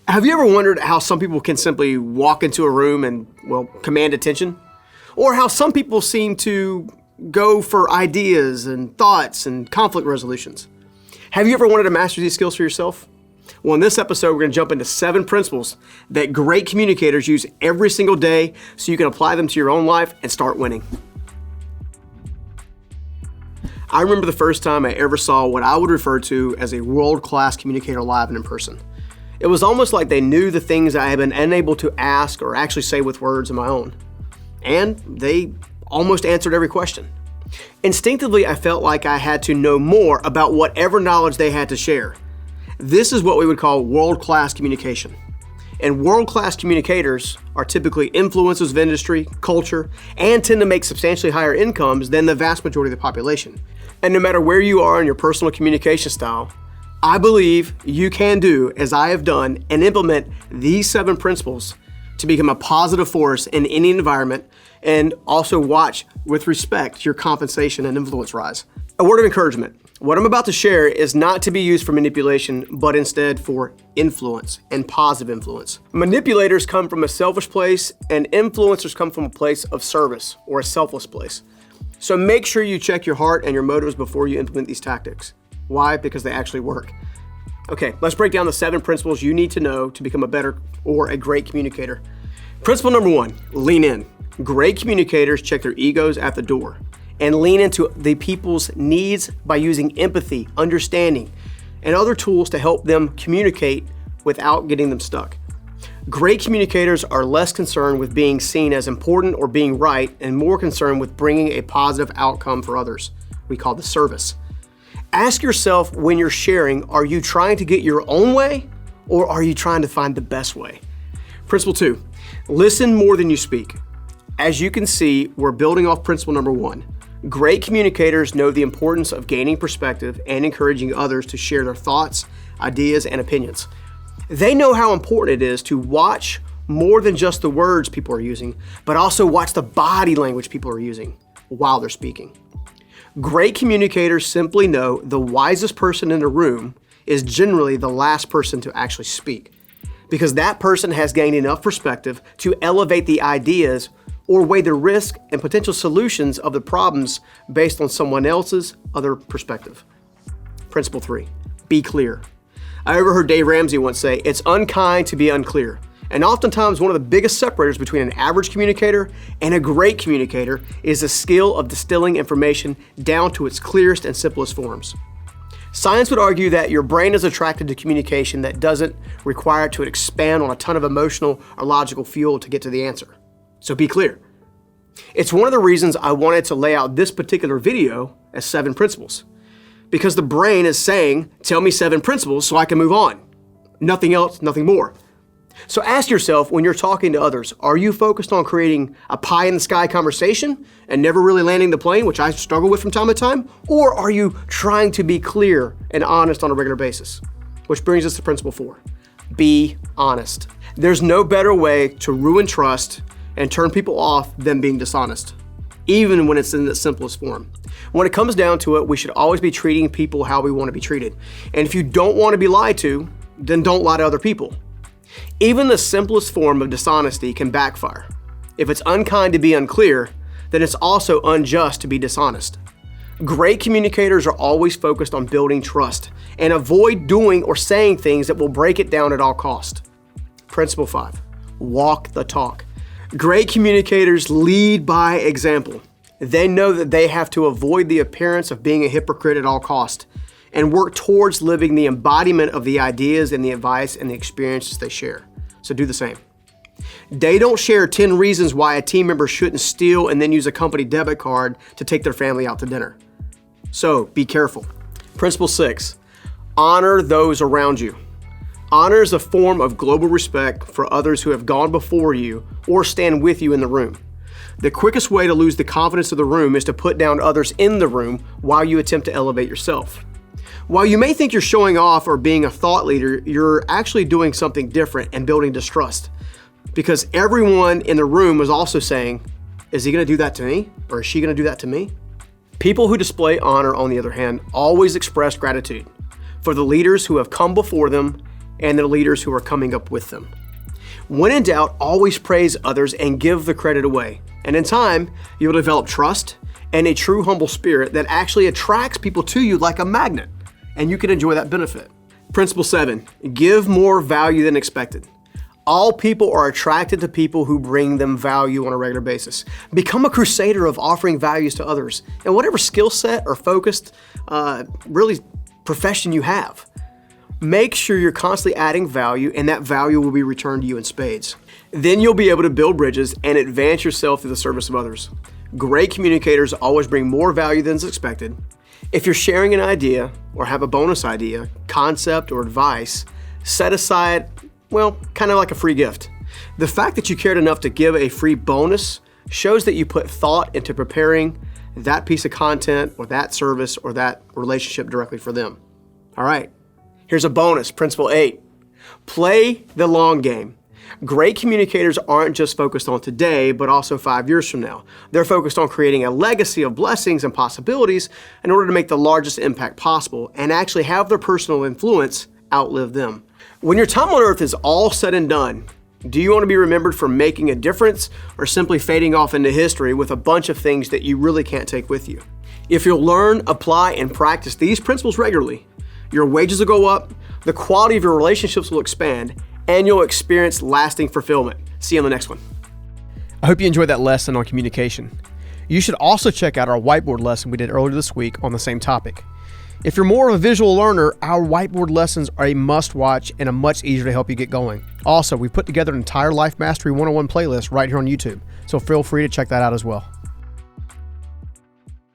Have you ever wondered how some people can simply walk into a room and, well, command attention? Or how some people seem to go for ideas and thoughts and conflict resolutions? Have you ever wanted to master these skills for yourself? Well, in this episode, we're going to jump into 7 principles that great communicators use every single day so you can apply them to your own life and start winning. I remember the first time I ever saw what I would refer to as a world-class communicator live and in person. It was almost like they knew the things I had been unable to ask or actually say with words of my own. And they almost answered every question. Instinctively, I felt like I had to know more about whatever knowledge they had to share. This is what we would call world-class communication. And world-class communicators are typically influencers of industry, culture, and tend to make substantially higher incomes than the vast majority of the population. And no matter where you are in your personal communication style, I believe you can do as I have done and implement these 7 principles to become a positive force in any environment, and also watch with respect your compensation and influence rise. A word of encouragement. What I'm about to share is not to be used for manipulation, but instead for influence and positive influence. Manipulators come from a selfish place, and influencers come from a place of service or a selfless place. So make sure you check your heart and your motives before you implement these tactics. Why? Because they actually work. Okay, let's break down the 7 principles you need to know to become a better or a great communicator. Principle number 1, lean in. Great communicators check their egos at the door and lean into the people's needs by using empathy, understanding, and other tools to help them communicate without getting them stuck. Great communicators are less concerned with being seen as important or being right, and more concerned with bringing a positive outcome for others. We call this service. Ask yourself when you're sharing, are you trying to get your own way, or are you trying to find the best way? Principle 2, listen more than you speak. As you can see, we're building off principle number 1. Great communicators know the importance of gaining perspective and encouraging others to share their thoughts, ideas, and opinions. They know how important it is to watch more than just the words people are using, but also watch the body language people are using while they're speaking. Great communicators simply know the wisest person in the room is generally the last person to actually speak, because that person has gained enough perspective to elevate the ideas or weigh the risk and potential solutions of the problems based on someone else's other perspective. Principle 3, be clear. I overheard Dave Ramsey once say, it's unkind to be unclear. And oftentimes one of the biggest separators between an average communicator and a great communicator is the skill of distilling information down to its clearest and simplest forms. Science would argue that your brain is attracted to communication that doesn't require it to expand on a ton of emotional or logical fuel to get to the answer. So be clear. It's one of the reasons I wanted to lay out this particular video as 7 principles. Because the brain is saying, tell me 7 principles so I can move on. Nothing else, nothing more. So ask yourself when you're talking to others, are you focused on creating a pie in the sky conversation and never really landing the plane, which I struggle with from time to time? Or are you trying to be clear and honest on a regular basis? Which brings us to principle 4, be honest. There's no better way to ruin trust and turn people off than being dishonest, even when it's in the simplest form. When it comes down to it, we should always be treating people how we want to be treated. And if you don't want to be lied to, then don't lie to other people. Even the simplest form of dishonesty can backfire. If it's unkind to be unclear, then it's also unjust to be dishonest. Great communicators are always focused on building trust and avoid doing or saying things that will break it down at all cost. Principle 5, walk the talk. Great communicators lead by example. They know that they have to avoid the appearance of being a hypocrite at all cost and work towards living the embodiment of the ideas and the advice and the experiences they share. So do the same. They don't share 10 reasons why a team member shouldn't steal and then use a company debit card to take their family out to dinner. So be careful. Principle 6, honor those around you. Honor is a form of global respect for others who have gone before you or stand with you in the room. The quickest way to lose the confidence of the room is to put down others in the room while you attempt to elevate yourself. While you may think you're showing off or being a thought leader, you're actually doing something different and building distrust. Because everyone in the room was also saying, is he going to do that to me? Or is she going to do that to me? People who display honor, on the other hand, always express gratitude for the leaders who have come before them and the leaders who are coming up with them. When in doubt, always praise others and give the credit away. And in time, you'll develop trust and a true humble spirit that actually attracts people to you like a magnet, and you can enjoy that benefit. Principle 7, give more value than expected. All people are attracted to people who bring them value on a regular basis. Become a crusader of offering values to others in whatever skill set or focused, really profession you have. Make sure you're constantly adding value, and that value will be returned to you in spades. Then you'll be able to build bridges and advance yourself through the service of others. Great communicators always bring more value than is expected. If you're sharing an idea or have a bonus idea, concept, or advice, set aside, kind of like a free gift. The fact that you cared enough to give a free bonus shows that you put thought into preparing that piece of content or that service or that relationship directly for them. All right, here's a bonus, Principle 8. Play the long game. Great communicators aren't just focused on today, but also 5 years from now. They're focused on creating a legacy of blessings and possibilities in order to make the largest impact possible and actually have their personal influence outlive them. When your time on earth is all said and done, do you want to be remembered for making a difference or simply fading off into history with a bunch of things that you really can't take with you? If you'll learn, apply, and practice these principles regularly, your wages will go up, the quality of your relationships will expand, and you'll experience lasting fulfillment. See you on the next one. I hope you enjoyed that lesson on communication. You should also check out our whiteboard lesson we did earlier this week on the same topic. If you're more of a visual learner, our whiteboard lessons are a must-watch and a much easier to help you get going. Also, we've put together an entire Life Mastery 101 playlist right here on YouTube, so feel free to check that out as well.